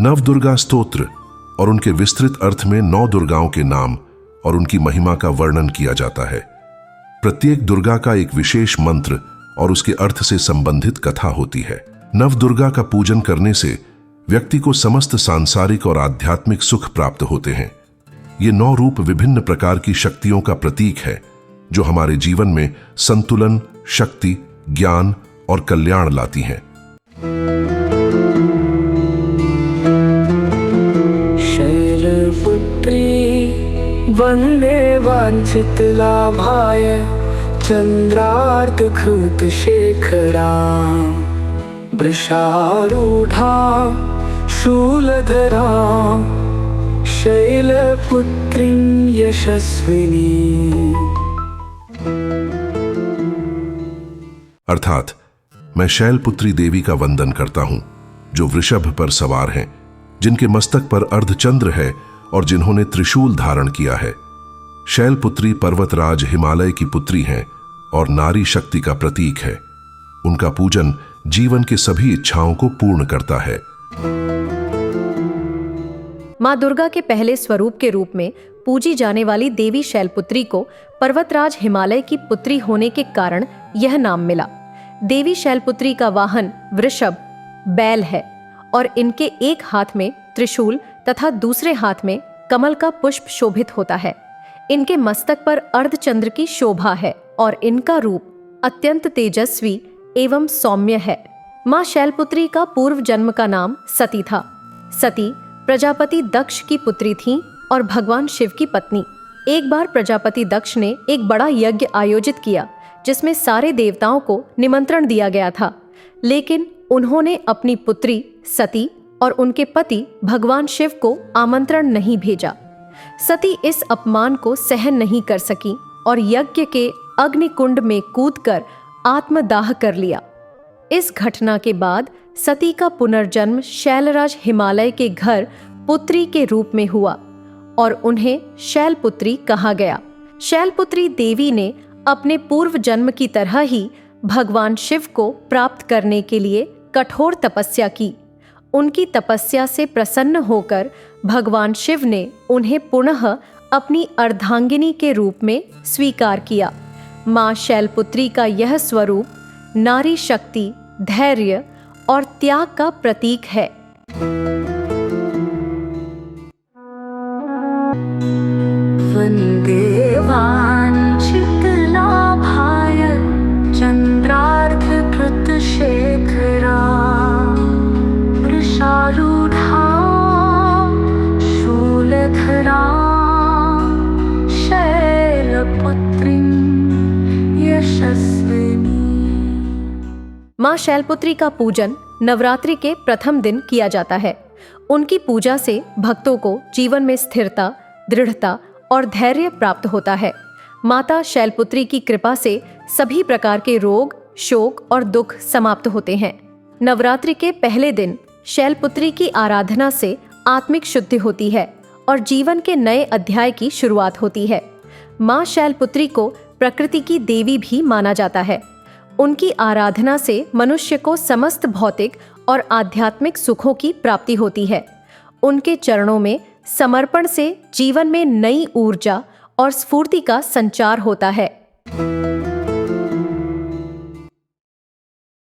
नवदुर्गा स्तोत्र और उनके विस्तृत अर्थ में 9 दुर्गाओं के नाम और उनकी महिमा का वर्णन किया जाता है। प्रत्येक दुर्गा का एक विशेष मंत्र और उसके अर्थ से संबंधित कथा होती है। नवदुर्गा का पूजन करने से व्यक्ति को समस्त सांसारिक और आध्यात्मिक सुख प्राप्त होते हैं। ये 9 रूप विभिन्न प्रकार की शक्तियों का प्रतीक है जो हमारे जीवन में संतुलन, शक्ति, ज्ञान और कल्याण लाती हैं। शैलपुत्री वंदे वांछित लाभाय चंद्रार्धकृत शेखरा वृषारूढ़ा शूलधरा शैलपुत्री यशस्विनी। अर्थात मैं शैलपुत्री देवी का वंदन करता हूं जो वृषभ पर सवार हैं, जिनके मस्तक पर अर्धचंद्र है और जिन्होंने त्रिशूल धारण किया है। शैलपुत्री पर्वतराज हिमालय की पुत्री हैं और नारी शक्ति का प्रतीक है। उनका पूजन जीवन की सभी इच्छाओं को पूर्ण करता है। मां दुर्गा के पहले स्वरूप के रूप में पूजी जाने वाली देवी शैलपुत्री को पर्वतराज हिमालय की पुत्री होने के कारण यह नाम मिला। देवी शैलपुत्री का वाहन वृषभ बैल है और इनके एक हाथ में त्रिशूल तथा दूसरे हाथ में कमल का पुष्प शोभित होता है। इनके मस्तक पर अर्धचंद्र की शोभा है और इनका रूप अत्यंत तेजस्वी एवं सौम्य है। मां शैलपुत्री का पूर्व जन्म का नाम सती था। सती प्रजापति दक्ष की पुत्री थीं और भगवान शिव की पत्नी। एक बार प्रजापति दक्ष ने एक बड़ा यज्ञ आयोजित किया जिसमें सारे देवताओं को निमंत्रण दिया गया था, लेकिन उन्होंने अपनी पुत्री सती और उनके पति भगवान शिव को आमंत्रण नहीं भेजा। सती इस अपमान को सहन नहीं कर सकी और यज्ञ के अग्निकुंड में कूदकर आत्मदाह कर लिया। इस घटना के बाद सती का पुनर्जन्म शैलराज हिमालय के घर पुत्री के रूप में हुआ और उन्हें शैलपुत्री कहा गया। शैलपुत्री देवी ने अपने पूर्व जन्म की तरह ही भगवान शिव को प्राप्त करने के लिए कठोर तपस्या की। उनकी तपस्या से प्रसन्न होकर भगवान शिव ने उन्हें पुनः अपनी अर्धांगिनी के रूप में स्वीकार किया। मां शैलपुत्री का यह स्वरूप नारी शक्ति, धैर्य और त्याग का प्रतीक है। वंदे वांछित लाभाय चंद्रार्धकृत शेखरा वृषारूढ़ा शूलधरा शैलपुत्री यशस्विनी। मां शैलपुत्री का पूजन नवरात्रि के प्रथम दिन किया जाता है। उनकी पूजा से भक्तों को जीवन में स्थिरता, दृढ़ता और धैर्य प्राप्त होता है। माता शैलपुत्री की कृपा से सभी प्रकार के रोग, शोक और दुख समाप्त होते हैं। नवरात्रि के पहले दिन शैलपुत्री की आराधना से आत्मिक शुद्धि होती है और जीवन के नए अध्याय की शुरुआत होती है। मां शैलपुत्री को प्रकृति की देवी भी माना जाता है। उनकी आराधना से मनुष्य को समस्त भौतिक और आध्यात्मिक सुखों की प्राप्ति होती है। उनके चरणों में समर्पण से जीवन में नई ऊर्जा और स्फूर्ति का संचार होता है।